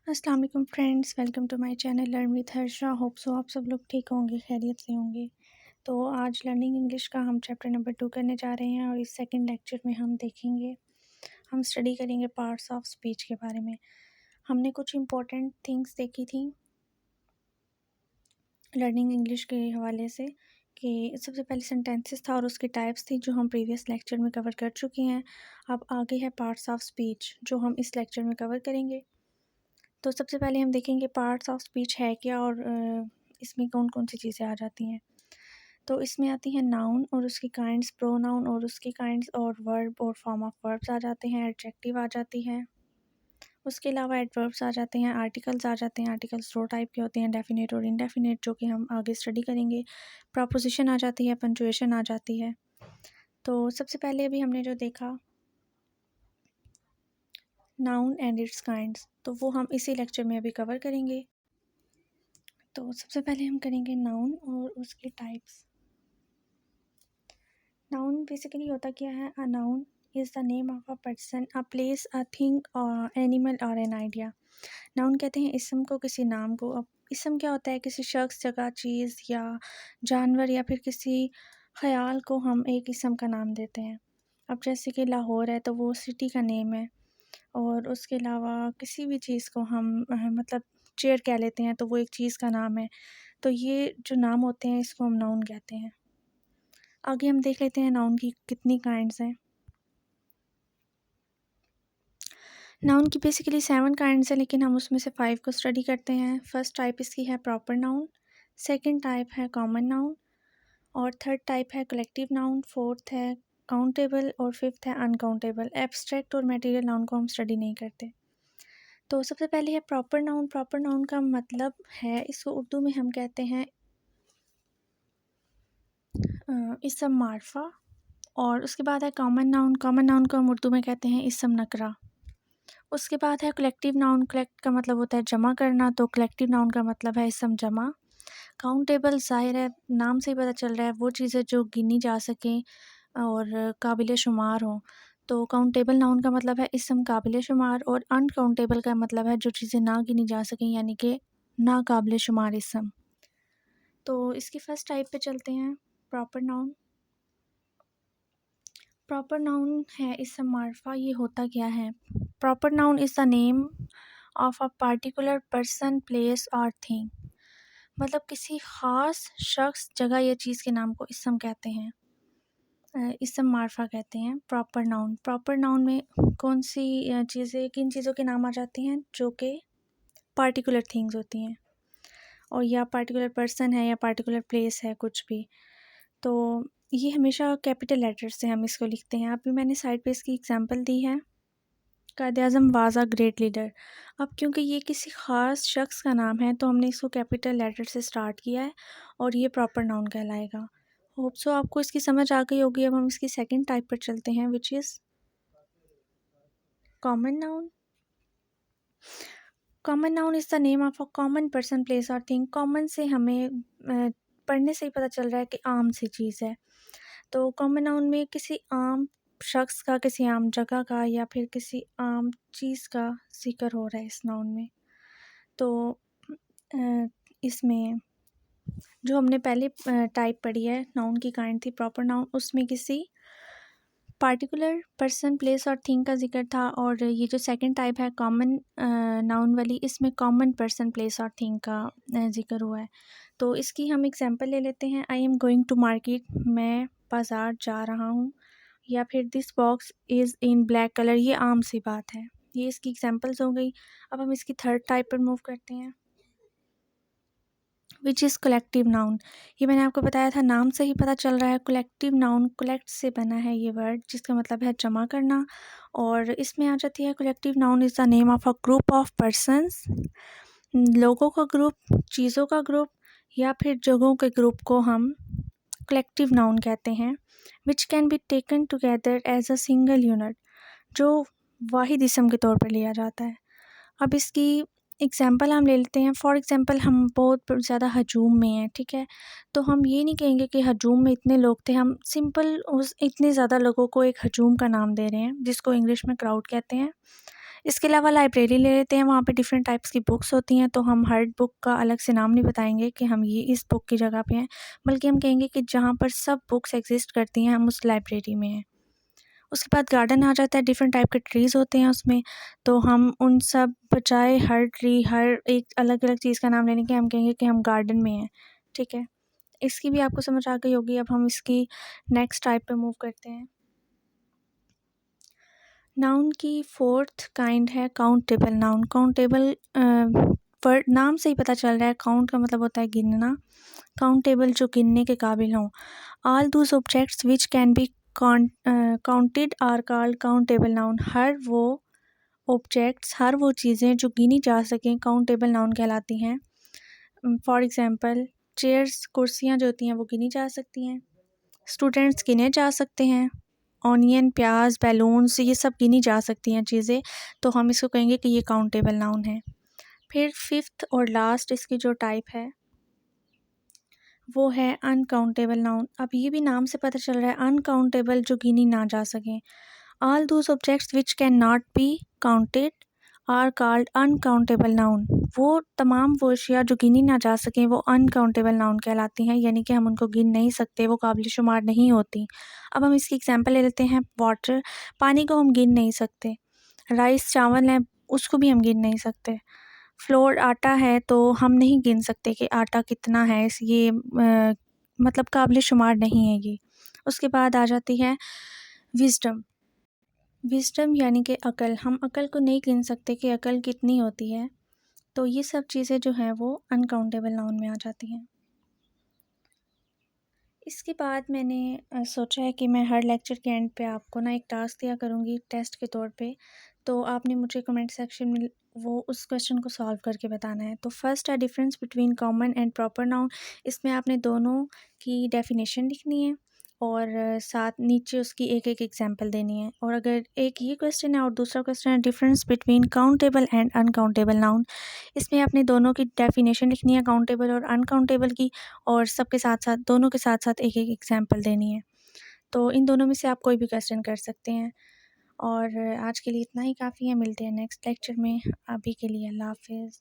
अस्सलाम वालेकुम friends, welcome to my channel learn with Harsha. Hope so आप सब लोग ठीक होंगे, खैरियत से होंगे। तो आज लर्निंग इंग्लिश का हम चैप्टर नंबर 2 करने जा रहे हैं और इस सेकंड लेक्चर में हम स्टडी करेंगे पार्ट्स ऑफ स्पीच के बारे में। हमने कुछ इम्पोर्टेंट थिंग्स देखी थी लर्निंग इंग्लिश के हवाले से कि सबसे पहले सेंटेंसेस था और उसकी टाइप्स थी जो हम प्रीवियस लेक्चर में कवर कर चुके हैं। अब आगे है पार्ट्स ऑफ स्पीच जो हम इस लेक्चर में कवर करेंगे। तो सबसे पहले हम देखेंगे पार्ट्स ऑफ स्पीच है क्या और इसमें कौन कौन सी चीज़ें आ जाती हैं। तो इसमें आती हैं नाउन और उसकी काइंड्स, प्रोनाउन और उसकी काइंड्स, और वर्ब और फॉर्म ऑफ वर्ब्स आ जाते हैं, एडजेक्टिव आ जाती है। उसके अलावा एडवर्ब्स आ जाते हैं, आर्टिकल्स आ जाते हैं। आर्टिकल्स दो टाइप के होते हैं, डेफिनेट और इनडेफिनेट, जो कि हम आगे स्टडी करेंगे। प्रपोजिशन आ जाती है, पंक्चुएशन आ जाती है। तो सबसे पहले अभी हमने जो देखा नाउन एंड इट्स काइंड्स, तो वो हम इसी लेक्चर में अभी कवर करेंगे। तो सबसे पहले हम करेंगे नाउन और उसके टाइप्स। नाउन बेसिकली होता क्या है? A noun is the name of a person, a place, a thing, animal और एन आइडिया। नाउन कहते हैं इसम को, किसी नाम को। अब इसम क्या होता है? किसी शख्स, जगह, चीज़ या जानवर या फिर किसी ख़याल को हम एक इसम का नाम देते हैं। अब जैसे कि लाहौर है तो वो सिटी का नेम है, और उसके अलावा किसी भी चीज़ को हम मतलब चेयर कह लेते हैं तो वो एक चीज़ का नाम है। तो ये जो नाम होते हैं इसको हम नाउन कहते हैं। आगे हम देख लेते हैं नाउन की कितनी काइंड्स हैं। नाउन की बेसिकली 7 काइंड्स हैं, लेकिन हम उसमें से 5 को स्टडी करते हैं। फर्स्ट टाइप इसकी है प्रॉपर नाउन, सेकंड टाइप है कॉमन नाउन, और थर्ड टाइप है कलेक्टिव नाउन, फोर्थ है काउंटेबल और फिफ्थ है अनकाउंटेबल। एब्स्ट्रैक्ट और मटेरियल नाउन को हम स्टडी नहीं करते। तो सबसे पहले है प्रॉपर नाउन। प्रॉपर नाउन का मतलब है, इसको उर्दू में हम कहते हैं इसम मार्फा। और उसके बाद है कॉमन नाउन। कॉमन नाउन को हम उर्दू में कहते हैं इसम नकरा। उसके बाद है कलेक्टिव नाउन। कलेक्ट का मतलब होता है जमा करना, तो कलेक्टिव नाउन का मतलब है इसम जमा। काउंटेबल ज़ाहिर है, नाम से ही पता चल रहा है, वो चीज़ें जो गिनी जा सकें और काबिल शुमार हों। तो काउंटेबल नाउन का मतलब है इसम काबिल शुमार, और अनकाउंटेबल का मतलब है जो चीज़ें ना गिनी जा सकें, यानी कि ना काबिल शुमार इसम। तो इसकी फ़र्स्ट टाइप पे चलते हैं, प्रॉपर नाउन। प्रॉपर नाउन है इसम मार्फा। ये होता क्या है? Proper noun is the name of a particular person, place और थिंग। मतलब किसी ख़ास शख्स, जगह या चीज़ के नाम को इसम कहते हैं, इसम मार्फा कहते हैं प्रॉपर नाउन। प्रॉपर नाउन में कौन सी चीज़ें, किन चीज़ों के नाम आ जाते हैं? जो कि पार्टिकुलर थिंग्स होती हैं, और या पार्टिकुलर पर्सन है या पार्टिकुलर प्लेस है, कुछ भी। तो ये हमेशा कैपिटल लेटर से हम इसको लिखते हैं। अभी मैंने साइड पे इसकी एग्जांपल दी है, Quaid-e-Azam was a great leader. अब क्योंकि ये किसी ख़ास शख्स का नाम है तो हमने इसको कैपिटल लेटर से स्टार्ट किया है, और ये प्रॉपर नाउन कहलाएगा। होप सो आपको इसकी समझ आ गई होगी। अब हम इसकी सेकंड टाइप पर चलते हैं, which is common noun. Common noun is the name of a common person, place और थिंग। कॉमन से हमें पढ़ने से ही पता चल रहा है कि आम सी चीज़ है। तो कॉमन नाउन में किसी आम शख्स का, किसी आम जगह का या फिर किसी आम चीज़ का ज़िक्र हो रहा है इस नाउन में। तो इसमें जो हमने पहले टाइप पढ़ी है नाउन की काइंड थी प्रॉपर नाउन, उसमें किसी पार्टिकुलर पर्सन, प्लेस और थिंग का ज़िक्र था। और ये जो सेकंड टाइप है कॉमन नाउन वाली, इसमें कॉमन पर्सन, प्लेस और थिंग का ज़िक्र हुआ है। तो इसकी हम एग्जांपल ले लेते हैं। I am going to market, मैं बाज़ार जा रहा हूँ। या फिर this box is in black colour, ये आम सी बात है। ये इसकी एग्जांपल्स हो गई। अब हम इसकी थर्ड टाइप पर मूव करते हैं, विच इज़ कलेक्टिव नाउन। ये मैंने आपको बताया था, नाम से ही पता चल रहा है। कलेक्टिव नाउन, कलेक्ट से बना है ये वर्ड, जिसका मतलब है जमा करना। और इसमें आ जाती है collective noun is the name of a group of persons, लोगों का ग्रुप, चीज़ों का ग्रुप या फिर जगहों के ग्रुप को हम कलेक्टिव नाउन कहते हैं। Which can be taken together as a single unit, जो वाहिद इसम के तौर पर लिया जाता है। अब इसकी एग्ज़ाम्पल हम ले लेते हैं। फॉर एग्ज़ाम्पल, हम बहुत ज़्यादा हजूम में हैं, ठीक है। तो हम ये नहीं कहेंगे कि हजूम में इतने लोग थे, हम सिंपल उस इतने ज़्यादा लोगों को एक हजूम का नाम दे रहे हैं, जिसको इंग्लिश में क्राउड कहते हैं। इसके अलावा लाइब्रेरी ले लेते हैं, वहाँ पे डिफरेंट टाइप्स की बुक्स होती हैं, तो हम हर बुक का अलग से नाम नहीं बताएंगे कि हम ये इस बुक की जगह पे हैं, बल्कि हम कहेंगे कि जहाँ पर सब बुक्स एग्जिस्ट करती हैं हम उस लाइब्रेरी में हैं। उसके बाद गार्डन आ जाता है, डिफरेंट टाइप के ट्रीज़ होते हैं उसमें, तो हम उन सब बजाय हर ट्री हर एक अलग अलग चीज़ का नाम लेने के हम कहेंगे कि हम गार्डन में हैं। ठीक है, इसकी भी आपको समझ आ गई होगी। अब हम इसकी नेक्स्ट टाइप पे मूव करते हैं। नाउन की फोर्थ काइंड है काउंटेबल नाउन। काउंटेबल वर्ड नाम से ही पता चल रहा है, काउंट का मतलब होता है गिनना, काउंटेबल जो गिनने के काबिल हों। All those objects which can be counted are called countable noun. हर वो ऑब्जेक्ट्स, हर वो चीज़ें जो गिनी जा सकें काउंटेबल नाउन कहलाती हैं। फॉर एग्ज़ाम्पल चेयर्स, कुर्सियाँ जो होती हैं वो गिनी जा सकती हैं, स्टूडेंट्स गिने जा सकते हैं, ऑनियन, प्याज, बैलून्स, ये सब गिनी जा सकती हैं चीज़ें, तो हम इसको कहेंगे कि ये काउंटेबल नाउन है। फिर फिफ्थ और लास्ट इसकी जो टाइप है वो है अनकाउंटेबल नाउन। अब ये भी नाम से पता चल रहा है, अनकाउंटेबल जो गिनी ना जा सकें। All those objects which can not be counted are called uncountable noun. वो तमाम वो अशिया जो गिनी ना जा सकें वो अनकाउंटेबल नाउन कहलाती हैं, यानी कि हम उनको गिन नहीं सकते, वो काबिल शुमार नहीं होती। अब हम इसकी एग्जांपल ले लेते हैं। वाटर, पानी को हम गिन नहीं सकते। राइस, चावल हैं, उसको भी हम गिन नहीं सकते। फ्लोर, आटा है, तो हम नहीं गिन सकते कि आटा कितना है, ये मतलब काबिल शुमार नहीं है ये। उसके बाद आ जाती है विज़डम। विज़डम यानी कि अकल, हम अकल को नहीं गिन सकते कि अकल कितनी होती है, तो ये सब चीज़ें जो हैं वो अनकाउंटेबल नाउन में आ जाती हैं। इसके बाद मैंने सोचा है कि मैं हर लेक्चर के एंड पे आपको ना एक टास्क दिया करूँगी टेस्ट के तौर पे, तो आपने मुझे कमेंट सेक्शन में वो उस क्वेश्चन को सॉल्व करके बताना है। तो फर्स्ट है difference between common and proper noun. इसमें आपने दोनों की डेफिनेशन लिखनी है और साथ नीचे उसकी एक एक एग्जांपल देनी है। और अगर एक ये क्वेश्चन है और दूसरा क्वेश्चन है difference between countable and uncountable noun, इसमें आपने दोनों की डेफिनेशन लिखनी है, काउंटेबल और अनकाउंटेबल की, और सबके साथ साथ दोनों के साथ साथ एक एक एग्जांपल देनी है। तो इन दोनों में से आप कोई भी क्वेश्चन कर सकते हैं। और आज के लिए इतना ही काफ़ी है, मिलते हैं नेक्स्ट लेक्चर में। अभी के लिए अल्लाह हाफिज़।